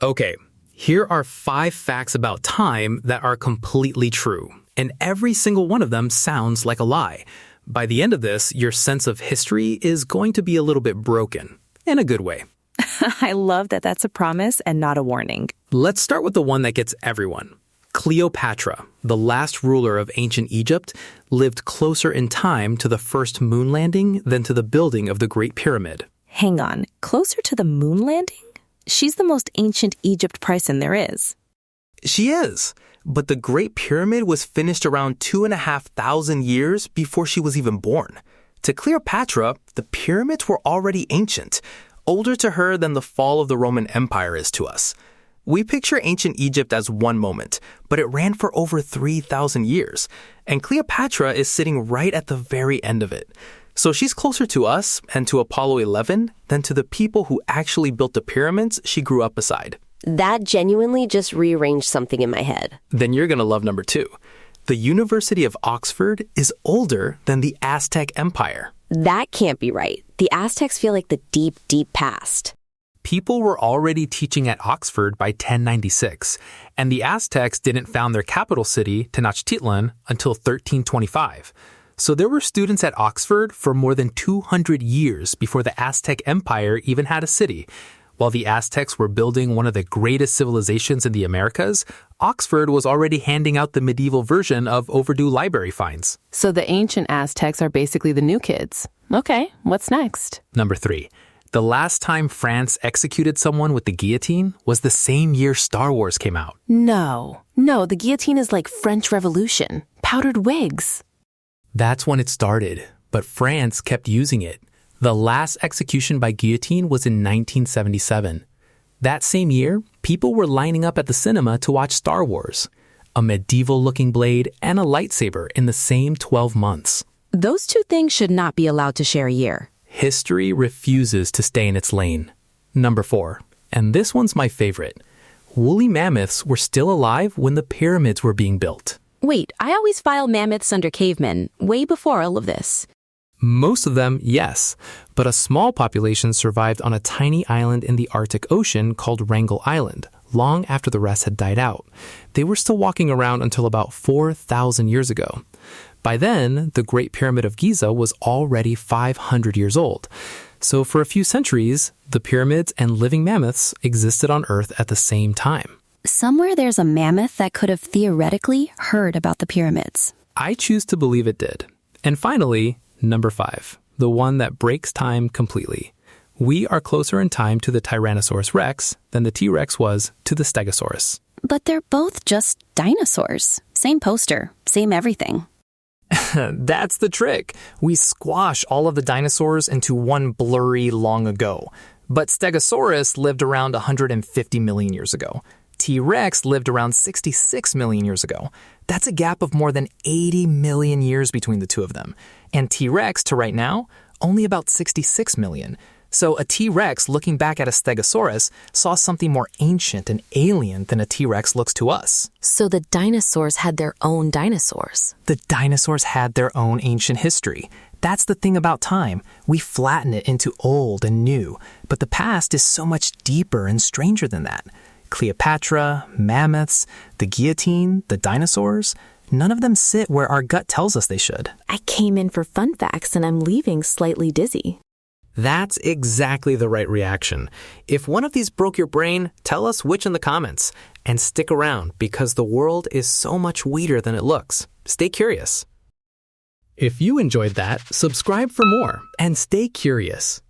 Okay, here are 5 facts about time that are completely true, and every single one of them sounds like a lie. By the end of this, your sense of history is going to be a little bit broken, in a good way. I love that that's a promise and not a warning. Let's start with the one that gets everyone. Cleopatra, the last ruler of ancient Egypt, lived closer in time to the first moon landing than to the building of the Great Pyramid. Hang on, closer to the moon landing? She's the most ancient Egypt person there is. She is, but the Great Pyramid was finished around 2,500 years before she was even born. To Cleopatra, the pyramids were already ancient, older to her than the fall of the Roman Empire is to us. We picture ancient Egypt as one moment, but it ran for over 3,000 years, and Cleopatra is sitting right at the very end of it. So she's closer to us and to Apollo 11 than to the people who actually built the pyramids she grew up beside. That genuinely just rearranged something in my head. Then you're going to love number 2. The University of Oxford is older than the Aztec Empire. That can't be right. The Aztecs feel like the deep, deep past. People were already teaching at Oxford by 1096, and the Aztecs didn't found their capital city, Tenochtitlan, until 1325. So there were students at Oxford for more than 200 years before the Aztec Empire even had a city. While the Aztecs were building one of the greatest civilizations in the Americas, Oxford was already handing out the medieval version of overdue library fines. So the ancient Aztecs are basically the new kids. Okay, what's next? Number 3. The last time France executed someone with the guillotine was the same year Star Wars came out. No, the guillotine is like French Revolution. Powdered wigs. That's when it started, but France kept using it. The last execution by guillotine was in 1977. That same year, people were lining up at the cinema to watch Star Wars. A medieval-looking blade and a lightsaber in the same 12 months. Those two things should not be allowed to share a year. History refuses to stay in its lane. Number 4, and this one's my favorite. Woolly mammoths were still alive when the pyramids were being built. Wait, I always file mammoths under cavemen, way before all of this. Most of them, yes, but a small population survived on a tiny island in the Arctic Ocean called Wrangel Island, long after the rest had died out. They were still walking around until about 4,000 years ago. By then, the Great Pyramid of Giza was already 500 years old. So for a few centuries, the pyramids and living mammoths existed on Earth at the same time. Somewhere there's a mammoth that could have theoretically heard about the pyramids. I choose to believe it did. And finally, number 5, the one that breaks time completely. We are closer in time to the Tyrannosaurus rex than the T-Rex was to the Stegosaurus. But they're both just dinosaurs. Same poster, same everything. That's the trick. We squash all of the dinosaurs into one blurry long ago. But Stegosaurus lived around 150 million years ago. T-Rex lived around 66 million years ago. That's a gap of more than 80 million years between the two of them. And T-Rex to right now, only about 66 million. So a T-Rex looking back at a Stegosaurus saw something more ancient and alien than a T-Rex looks to us. So the dinosaurs had their own dinosaurs. The dinosaurs had their own ancient history. That's the thing about time. We flatten it into old and new. But the past is so much deeper and stranger than that. Cleopatra, mammoths, the guillotine, the dinosaurs, none of them sit where our gut tells us they should. I came in for fun facts and I'm leaving slightly dizzy. That's exactly the right reaction. If one of these broke your brain, tell us which in the comments. And stick around because the world is so much weirder than it looks. Stay curious. If you enjoyed that, subscribe for more and stay curious.